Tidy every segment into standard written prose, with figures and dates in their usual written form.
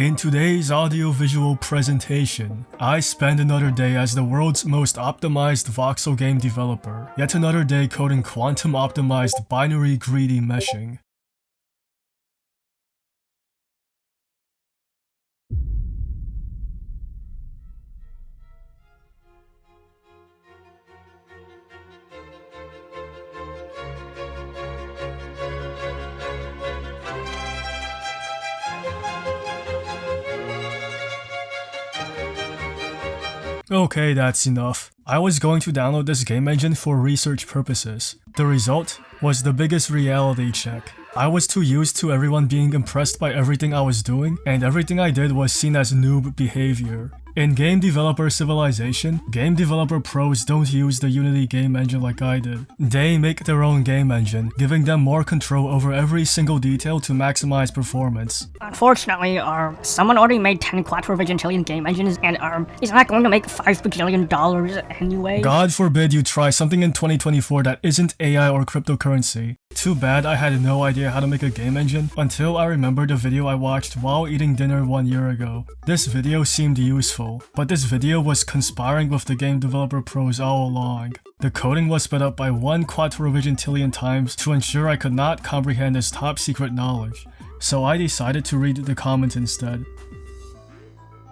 In today's audiovisual presentation, I spend another day as the world's most optimized voxel game developer, yet another day coding quantum-optimized binary greedy meshing. Okay, that's enough. I was going to download this game engine for research purposes. The result was the biggest reality check. I was too used to everyone being impressed by everything I was doing, and everything I did was seen as noob behavior. In game developer civilization, game developer pros don't use the Unity game engine like I did. They make their own game engine, giving them more control over every single detail to maximize performance. Unfortunately, someone already made 10 quadrivigintillion game engines and is not going to make $5 bajillion anyway. God forbid you try something in 2024 that isn't AI or cryptocurrency. Too bad I had no idea how to make a game engine until I remembered a video I watched while eating dinner 1 year ago. This video seemed useful, but this video was conspiring with the game developer pros all along. The coding was sped up by 1 quadrivigintillion times to ensure I could not comprehend this top secret knowledge, so I decided to read the comments instead.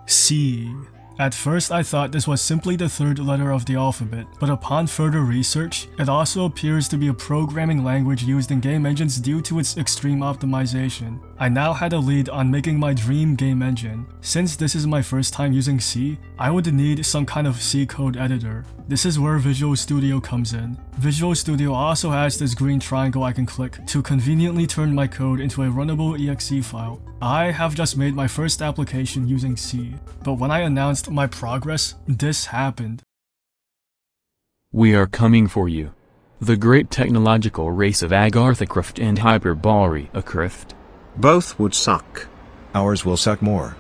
C. At first I thought this was simply the third letter of the alphabet, but upon further research, it also appears to be a programming language used in game engines due to its extreme optimization. I now had a lead on making my dream game engine. Since this is my first time using C, I would need some kind of C code editor. This is where Visual Studio comes in. Visual Studio also has this green triangle I can click to conveniently turn my code into a runnable exe file. I have just made my first application using C, but when I announced my progress, this happened. We are coming for you. The great technological race of Agarthacraft and Hyperboreacraft. Both would suck. Ours will suck more.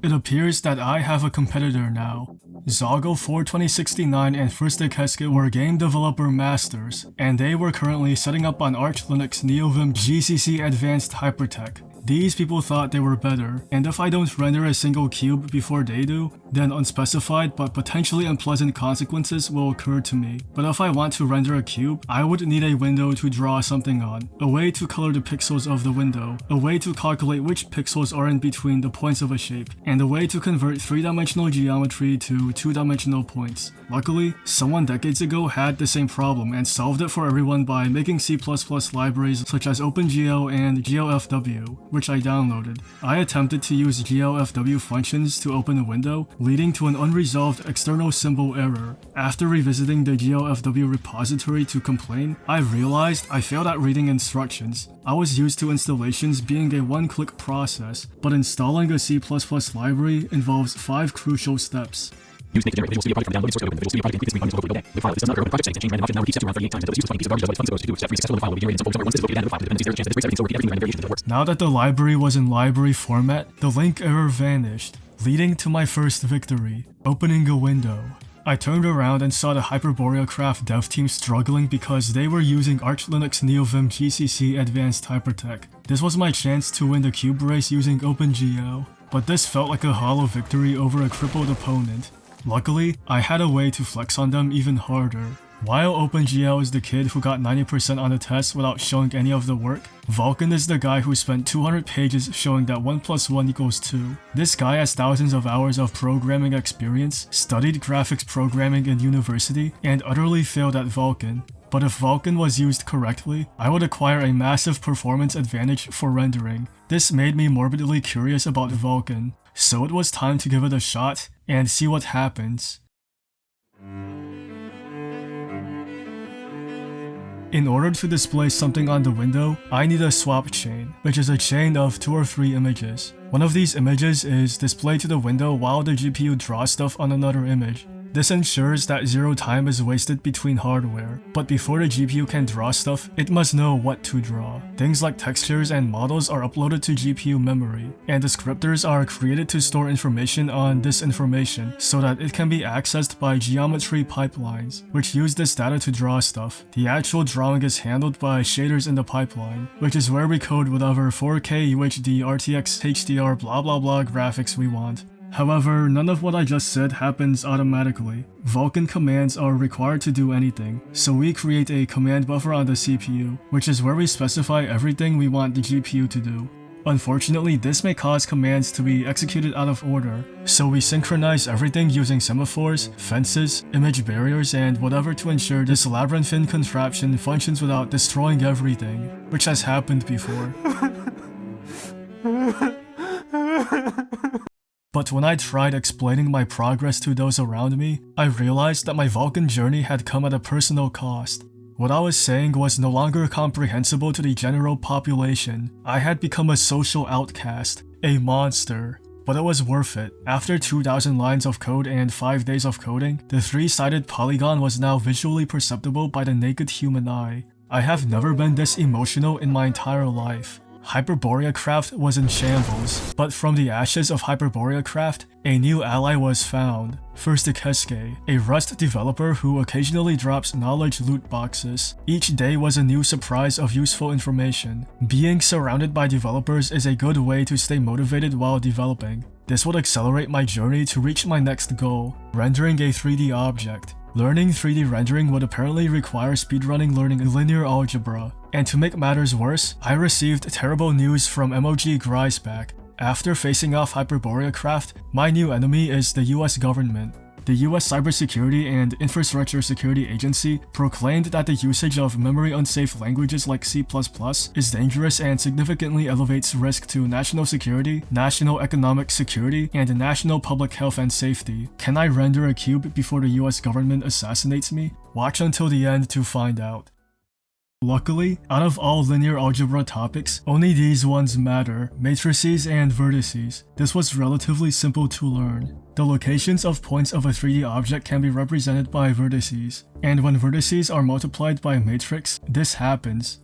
It appears that I have a competitor now. Zoggle42069 and Furstekeske were game developer masters, and they were currently setting up on Arch Linux NeoVim GCC Advanced Hypertech. These people thought they were better, and if I don't render a single cube before they do, then unspecified but potentially unpleasant consequences will occur to me. But if I want to render a cube, I would need a window to draw something on, a way to color the pixels of the window, a way to calculate which pixels are in between the points of a shape, and a way to convert 3-dimensional geometry to 2-dimensional points. Luckily, someone decades ago had the same problem and solved it for everyone by making C++ libraries such as OpenGL and GLFW, which I downloaded. I attempted to use GLFW functions to open a window, leading to an unresolved external symbol error. After revisiting the GLFW repository to complain, I realized I failed at reading instructions. I was used to installations being a one-click process, but installing a C++ library involves 5 crucial steps. Use Snake to generate Visual Studio project from download the source code. Visual Studio project includes 3 components local code. The file is not open project state. Change random object set to around 38 times until this uses 20 pieces of garbage as funds goes to do. If successful, the file will be generated in simple once this is located at the file. The dependencies there chance that this breaks everything, so repeat everything random variations until it works. Now that the library was in library format, the link error vanished, leading to my first victory, opening a window. I turned around and saw the Hyperboreacraft dev team struggling because they were using Arch Linux NeoVim GCC Advanced Hypertech. This was my chance to win the cube race using OpenGL, but this felt like a hollow victory over a crippled opponent. Luckily, I had a way to flex on them even harder. While OpenGL is the kid who got 90% on the test without showing any of the work, Vulkan is the guy who spent 200 pages showing that 1 + 1 = 2. This guy has thousands of hours of programming experience, studied graphics programming in university, and utterly failed at Vulkan. But if Vulkan was used correctly, I would acquire a massive performance advantage for rendering. This made me morbidly curious about Vulkan, so it was time to give it a shot and see what happens. In order to display something on the window, I need a swap chain, which is a chain of 2 or 3 images. One of these images is displayed to the window while the GPU draws stuff on another image. This ensures that zero time is wasted between hardware, but before the GPU can draw stuff, it must know what to draw. Things like textures and models are uploaded to GPU memory, and descriptors are created to store information on this information so that it can be accessed by geometry pipelines, which use this data to draw stuff. The actual drawing is handled by shaders in the pipeline, which is where we code whatever 4K UHD RTX HDR blah blah blah graphics we want. However, none of what I just said happens automatically. Vulkan commands are required to do anything, so we create a command buffer on the CPU, which is where we specify everything we want the GPU to do. Unfortunately, this may cause commands to be executed out of order, so we synchronize everything using semaphores, fences, image barriers, and whatever to ensure this labyrinthine contraption functions without destroying everything, which has happened before. But when I tried explaining my progress to those around me, I realized that my Vulkan journey had come at a personal cost. What I was saying was no longer comprehensible to the general population. I had become a social outcast, a monster. But it was worth it. After 2,000 lines of code and 5 days of coding, the 3-sided polygon was now visually perceptible by the naked human eye. I have never been this emotional in my entire life. Hyperborea Craft was in shambles, but from the ashes of Hyperborea Craft, a new ally was found. First Keske, a Rust developer who occasionally drops knowledge loot boxes. Each day was a new surprise of useful information. Being surrounded by developers is a good way to stay motivated while developing. This would accelerate my journey to reach my next goal, rendering a 3D object. Learning 3D rendering would apparently require speedrunning learning linear algebra. And to make matters worse, I received terrible news from MOG Griesbach. After facing off Hyperborea Craft, my new enemy is the US government. The US Cybersecurity and Infrastructure Security Agency proclaimed that the usage of memory-unsafe languages like C++ is dangerous and significantly elevates risk to national security, national economic security, and national public health and safety. Can I render a cube before the US government assassinates me? Watch until the end to find out. Luckily, out of all linear algebra topics, only these ones matter, matrices and vertices. This was relatively simple to learn. The locations of points of a 3D object can be represented by vertices, and when vertices are multiplied by a matrix, this happens.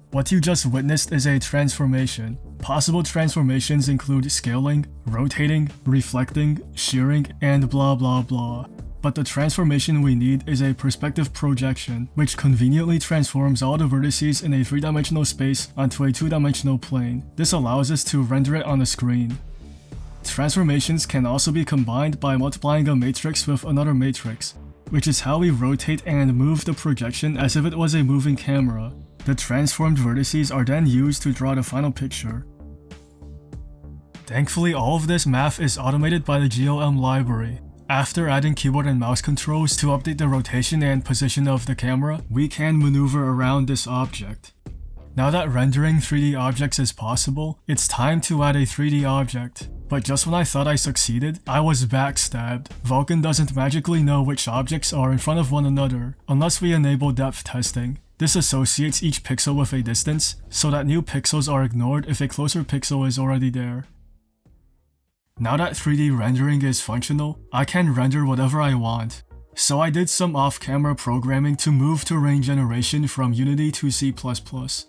What you just witnessed is a transformation. Possible transformations include scaling, rotating, reflecting, shearing, and blah blah blah. But the transformation we need is a perspective projection, which conveniently transforms all the vertices in a 3-dimensional space onto a 2-dimensional plane. This allows us to render it on the screen. Transformations can also be combined by multiplying a matrix with another matrix, which is how we rotate and move the projection as if it was a moving camera. The transformed vertices are then used to draw the final picture. Thankfully, all of this math is automated by the GLM library. After adding keyboard and mouse controls to update the rotation and position of the camera, we can maneuver around this object. Now that rendering 3D objects is possible, it's time to add a 3D object. But just when I thought I succeeded, I was backstabbed. Vulkan doesn't magically know which objects are in front of one another, unless we enable depth testing. This associates each pixel with a distance, so that new pixels are ignored if a closer pixel is already there. Now that 3D rendering is functional, I can render whatever I want. So I did some off-camera programming to move terrain generation from Unity to C++.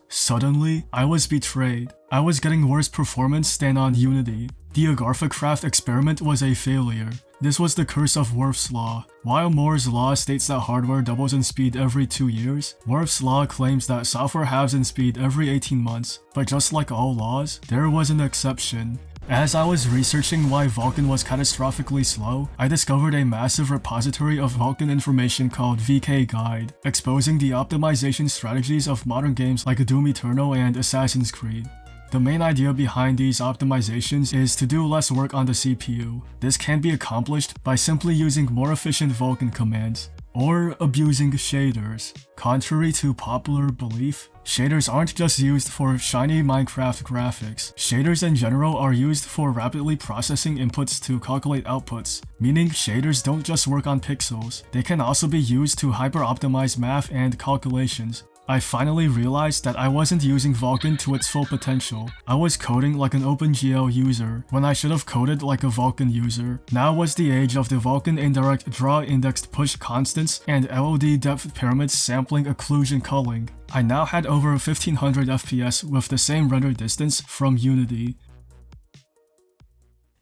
Suddenly, I was betrayed. I was getting worse performance than on Unity. The Agarthacraft experiment was a failure. This was the curse of Worf's Law. While Moore's Law states that hardware doubles in speed every 2 years, Worf's Law claims that software halves in speed every 18 months. But just like all laws, there was an exception. As I was researching why Vulkan was catastrophically slow, I discovered a massive repository of Vulkan information called VK Guide, exposing the optimization strategies of modern games like Doom Eternal and Assassin's Creed. The main idea behind these optimizations is to do less work on the CPU. This can be accomplished by simply using more efficient Vulkan commands, or abusing shaders. Contrary to popular belief, shaders aren't just used for shiny Minecraft graphics. Shaders in general are used for rapidly processing inputs to calculate outputs, meaning shaders don't just work on pixels. They can also be used to hyper-optimize math and calculations. I finally realized that I wasn't using Vulkan to its full potential. I was coding like an OpenGL user, when I should have coded like a Vulkan user. Now was the age of the Vulkan indirect draw indexed push constants and LOD depth pyramids sampling occlusion culling. I now had over 1500 FPS with the same render distance from Unity.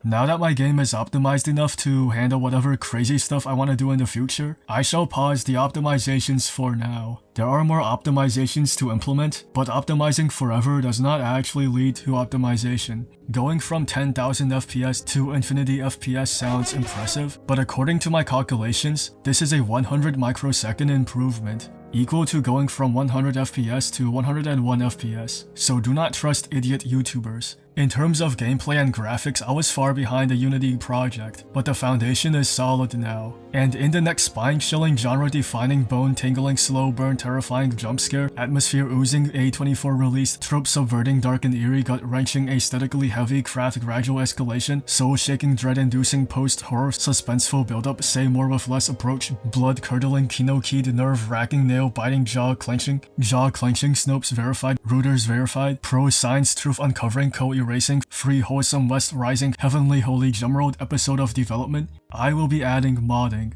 Now that my game is optimized enough to handle whatever crazy stuff I want to do in the future, I shall pause the optimizations for now. There are more optimizations to implement, but optimizing forever does not actually lead to optimization. Going from 10,000 FPS to infinity FPS sounds impressive, but according to my calculations, this is a 100 microsecond improvement, equal to going from 100 FPS to 101 FPS, so do not trust idiot YouTubers. In terms of gameplay and graphics, I was far behind the Unity project, but the foundation is solid now. And in the next spine-chilling, genre-defining, bone-tingling, slow-burn, terrifying jumpscare, atmosphere-oozing, A24 release, trope-subverting, dark and eerie, gut-wrenching, aesthetically heavy, craft gradual escalation, soul-shaking, dread-inducing, post-horror, suspenseful build-up, say more with less approach, blood-curdling, kino-keyed, nerve-wracking, nail-biting, jaw-clenching, Snopes verified, rooters verified, pro-science, truth uncovering, co-erasing, free wholesome West rising, heavenly holy Gemworld episode of development. I will be adding modding.